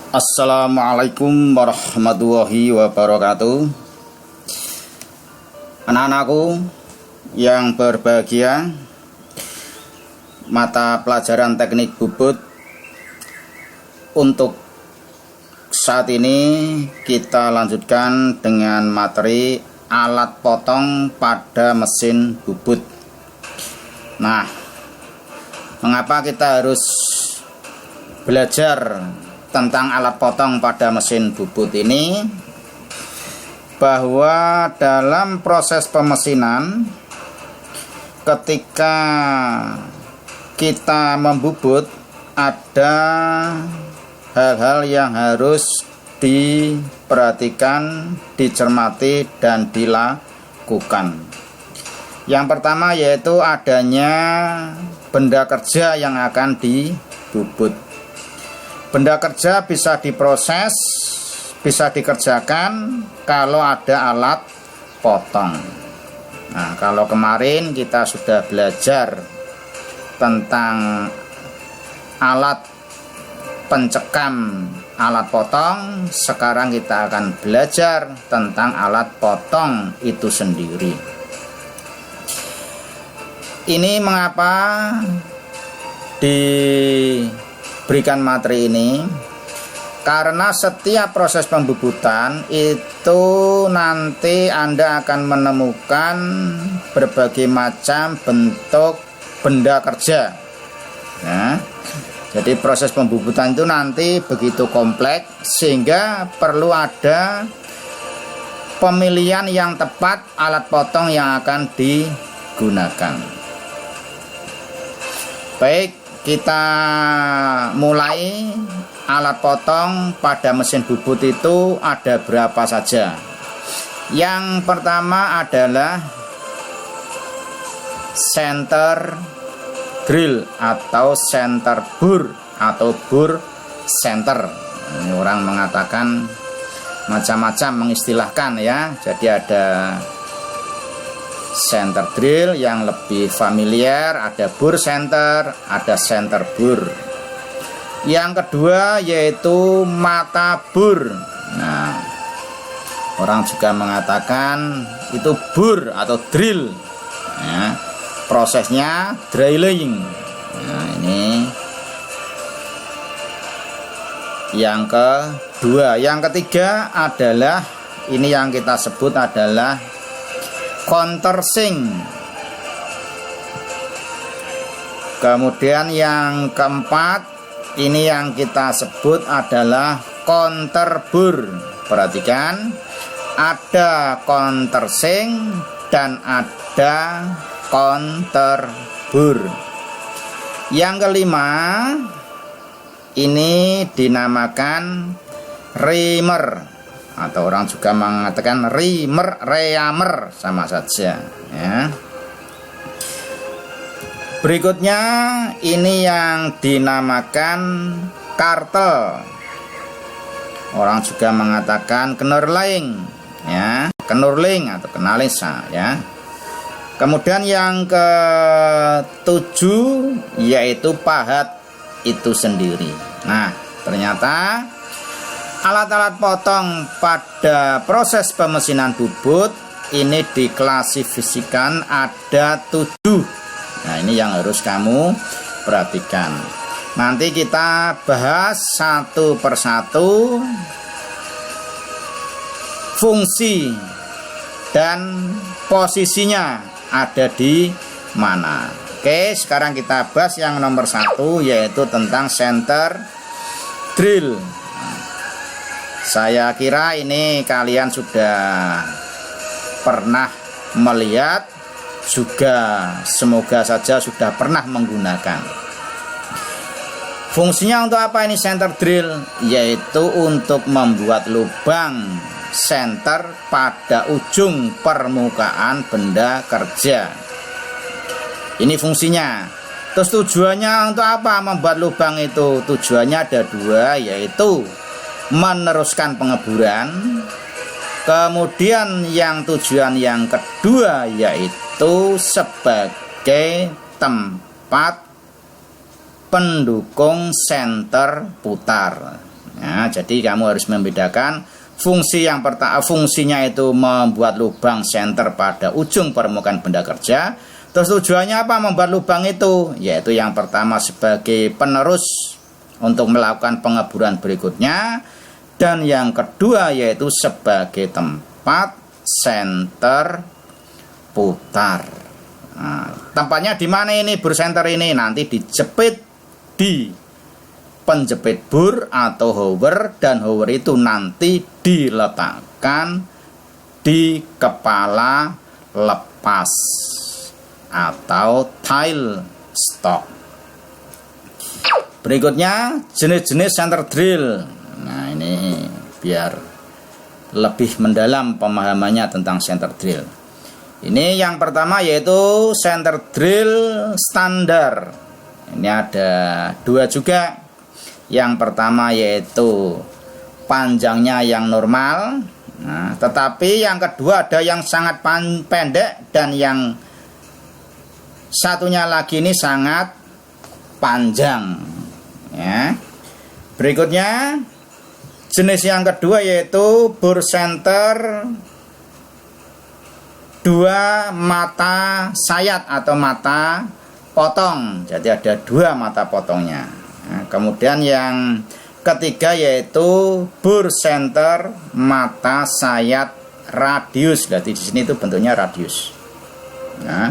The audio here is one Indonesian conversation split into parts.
Assalamualaikum warahmatullahi wabarakatuh. Anak-anakku yang berbahagia, mata pelajaran teknik bubut untuk saat ini kita lanjutkan dengan materi alat potong pada mesin bubut. Nah, mengapa kita harus belajar tentang alat potong pada mesin bubut ini? Bahwa dalam proses pemesinan, ketika kita membubut, ada hal-hal yang harus diperhatikan, dicermati, dan dilakukan. Yang pertama yaitu adanya benda kerja yang akan dibubut. Benda kerja bisa diproses, bisa dikerjakan kalau ada alat potong. Nah, kalau kemarin kita sudah belajar tentang alat pencekam alat potong, sekarang kita akan belajar tentang alat potong itu sendiri. Ini mengapa diberikan materi ini? Karena setiap proses pembubutan itu nanti Anda akan menemukan berbagai macam bentuk benda kerja. Nah, jadi proses pembubutan itu nanti begitu kompleks sehingga perlu ada pemilihan yang tepat alat potong yang akan digunakan. Baik, kita mulai. Alat potong pada mesin bubut itu ada berapa saja? Yang pertama adalah center drill atau center bur atau bur center. Ini orang mengatakan macam-macam mengistilahkan ya. Jadi ada center drill yang lebih familiar, ada bur center, ada center bur. Yang kedua yaitu mata bur. Nah, orang juga mengatakan itu bur atau drill ya, prosesnya drilling. Nah, ini yang kedua. Yang ketiga adalah ini yang kita sebut adalah countersink. Kemudian yang keempat, ini yang kita sebut adalah counter bur. Perhatikan, ada countersink dan ada counter bur. Yang kelima, ini dinamakan reamer atau orang juga mengatakan reamer sama saja ya. Berikutnya ini yang dinamakan kartel. Orang juga mengatakan knurling ya, knurling atau knalisa ya. Kemudian yang ketujuh yaitu pahat itu sendiri. Nah, ternyata alat-alat potong pada proses pemesinan bubut ini diklasifikasikan ada 7. Nah, ini yang harus kamu perhatikan. Nanti kita bahas satu persatu fungsi dan posisinya ada di mana. Oke, sekarang kita bahas yang nomor 1 yaitu tentang center drill. Saya kira ini kalian sudah pernah melihat, juga semoga saja sudah pernah menggunakan. Fungsinya untuk apa ini center drill? Yaitu untuk membuat lubang center pada ujung permukaan benda kerja. Ini fungsinya. Terus tujuannya untuk apa membuat lubang itu? Tujuannya ada 2, yaitu meneruskan pengeburan. Kemudian yang tujuan yang kedua yaitu sebagai tempat pendukung senter putar. Ya, jadi kamu harus membedakan fungsi yang pertama, fungsinya itu membuat lubang senter pada ujung permukaan benda kerja. Terus tujuannya apa membuat lubang itu? Yaitu yang pertama sebagai penerus untuk melakukan pengeburan berikutnya, dan yang kedua yaitu sebagai tempat senter putar. Nah, tempatnya di mana ini bur senter ini? Nanti dijepit di penjepit bur atau hover, dan hover itu nanti diletakkan di kepala lepas atau tail stock. Berikutnya jenis-jenis center drill. Nah, ini biar lebih mendalam pemahamannya tentang center drill. Ini yang pertama yaitu center drill standar. Ini ada dua juga. Yang pertama yaitu panjangnya yang normal. Nah, tetapi yang kedua ada yang sangat pendek, dan yang satunya lagi ini sangat panjang. Ya. Berikutnya jenis yang kedua yaitu bur senter dua mata sayat atau mata potong. Jadi ada dua mata potongnya. Nah, kemudian yang ketiga yaitu bur senter mata sayat radius. Jadi di sini itu bentuknya radius. Nah,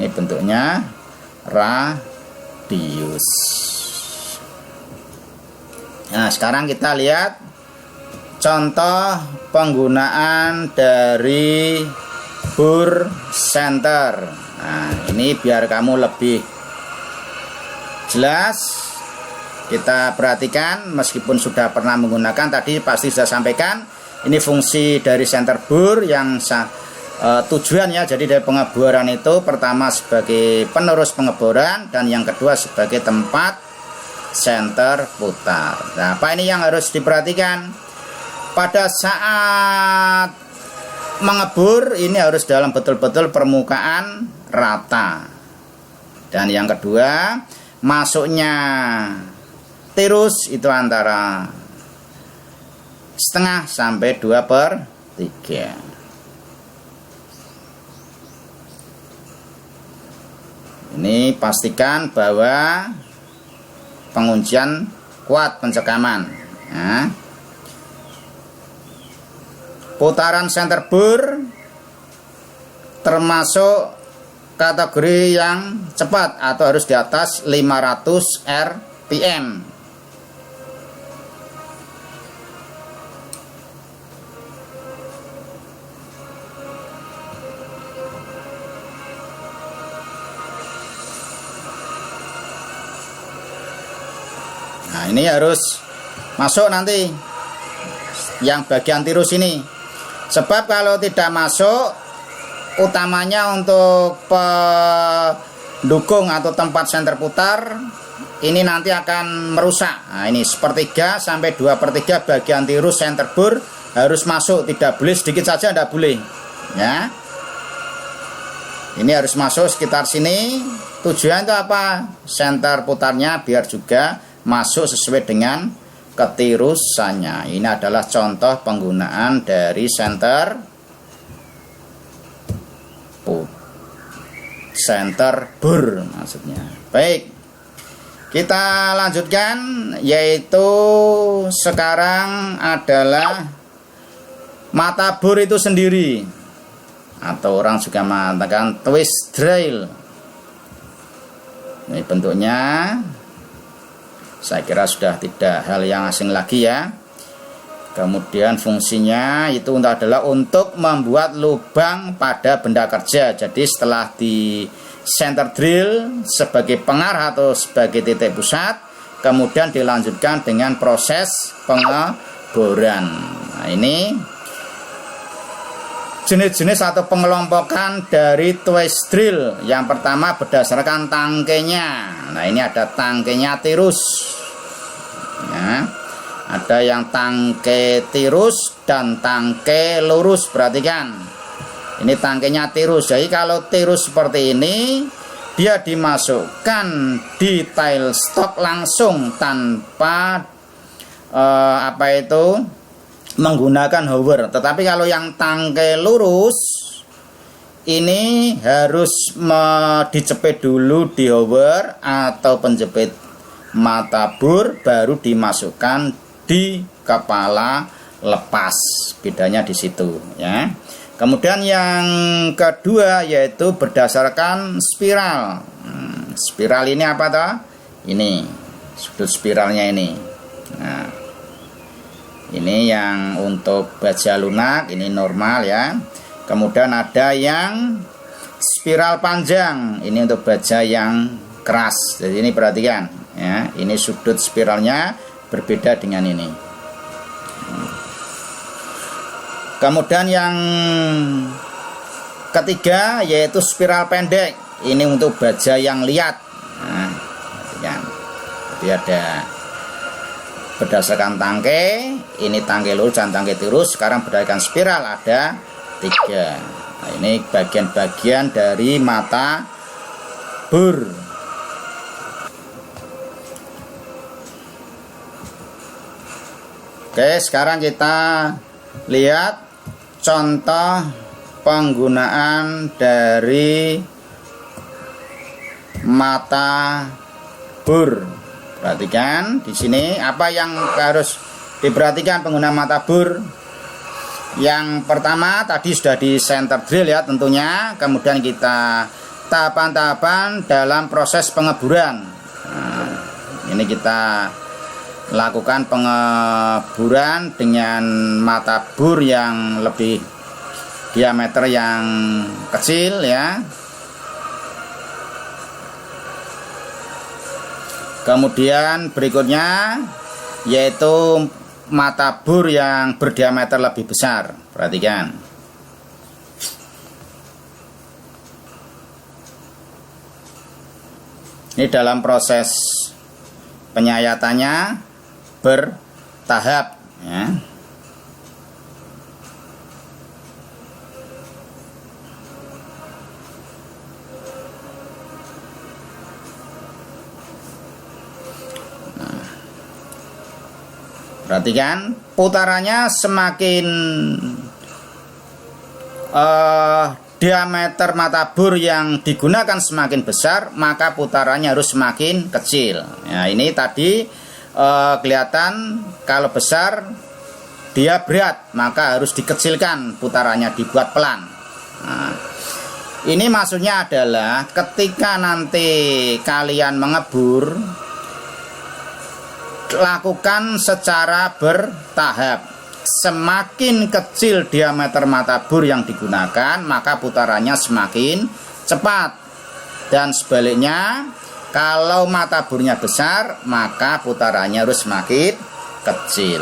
ini bentuknya radius. Nah, sekarang kita lihat contoh penggunaan dari bur senter. Nah, ini biar kamu lebih jelas. Kita perhatikan, meskipun sudah pernah menggunakan tadi pasti sudah sampaikan, ini fungsi dari center bur yang tujuannya jadi dari pengeboran itu pertama sebagai penerus pengeboran, dan yang kedua sebagai tempat senter putar. Nah, apa ini yang harus diperhatikan? Pada saat mengebur ini harus dalam betul-betul permukaan rata. Dan yang kedua, masuknya tirus itu antara setengah sampai 2/3. Ini pastikan bahwa penguncian kuat pencekaman. Nah, putaran center bur termasuk kategori yang cepat atau harus di atas 500 rpm. Nah, ini harus masuk nanti yang bagian tirus ini. Sebab kalau tidak masuk, utamanya untuk pendukung atau tempat senter putar, ini nanti akan merusak. Nah, ini 1/3 sampai 2/3 bagian tirus senter bur harus masuk, tidak boleh sedikit saja, tidak boleh. Ya. Ini harus masuk sekitar sini. Tujuan itu apa? Senter putarnya biar juga masuk sesuai dengan ketirusannya. Ini adalah contoh penggunaan dari senter bur maksudnya. Baik, kita lanjutkan, yaitu sekarang adalah mata bur itu sendiri, atau orang juga mengatakan twist drill. Ini bentuknya saya kira sudah tidak hal yang asing lagi ya. Kemudian fungsinya itu adalah untuk membuat lubang pada benda kerja. Jadi setelah di center drill sebagai pengarah atau sebagai titik pusat, kemudian dilanjutkan dengan proses pengeboran. Nah, ini jenis-jenis atau pengelompokan dari twist drill. Yang pertama berdasarkan tangkainya. Nah, ini ada tangkainya tirus. Ya, ada yang tangkai tirus dan tangkai lurus. Perhatikan, ini tangkainya tirus. Jadi kalau tirus seperti ini, dia dimasukkan di tail stock langsung tanpa menggunakan hover. Tetapi kalau yang tangke lurus ini harus dijepit dulu di hover atau penjepit mata bor, baru dimasukkan di kepala lepas. Bedanya di situ ya. Kemudian yang kedua yaitu berdasarkan spiral. Spiral ini apa toh? Ini sudut spiralnya ini. Nah, ini yang untuk baja lunak, ini normal ya. Kemudian ada yang spiral panjang, ini untuk baja yang keras. Jadi ini perhatikan ya, ini sudut spiralnya berbeda dengan ini. Kemudian yang ketiga yaitu spiral pendek, ini untuk baja yang liat. Nah, perhatikan. Jadi ada berdasarkan tangke, ini tangke lurus dan tangke tirus. Sekarang berdasarkan spiral ada 3. Nah, ini bagian-bagian dari mata bor. Oke, sekarang kita lihat contoh penggunaan dari mata bor. Perhatikan di sini apa yang harus diperhatikan pengguna mata bor. Yang pertama tadi sudah di center drill ya tentunya. Kemudian kita tahapan-tahapan dalam proses pengeburan. Nah, ini kita lakukan pengeburan dengan mata bor yang lebih diameter yang kecil ya. Kemudian berikutnya yaitu mata bor yang berdiameter lebih besar. Perhatikan. Ini dalam proses penyayatannya bertahap ya. Perhatikan putarannya semakin diameter mata bor yang digunakan semakin besar, maka putarannya harus semakin kecil. Nah, ini tadi kelihatan kalau besar dia berat, maka harus dikecilkan putarannya, dibuat pelan. Nah, ini maksudnya adalah ketika nanti kalian mengebur, lakukan secara bertahap. Semakin kecil diameter mata bor yang digunakan, maka putarannya semakin cepat. Dan sebaliknya, kalau mata bornya besar, maka putarannya harus semakin kecil.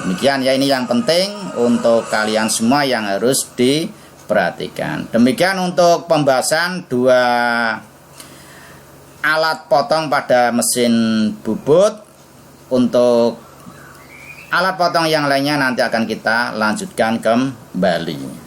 Demikian ya, ini yang penting untuk kalian semua yang harus diperhatikan. Demikian untuk pembahasan 2 alat potong pada mesin bubut. Untuk alat potong yang lainnya nanti akan kita lanjutkan kembali.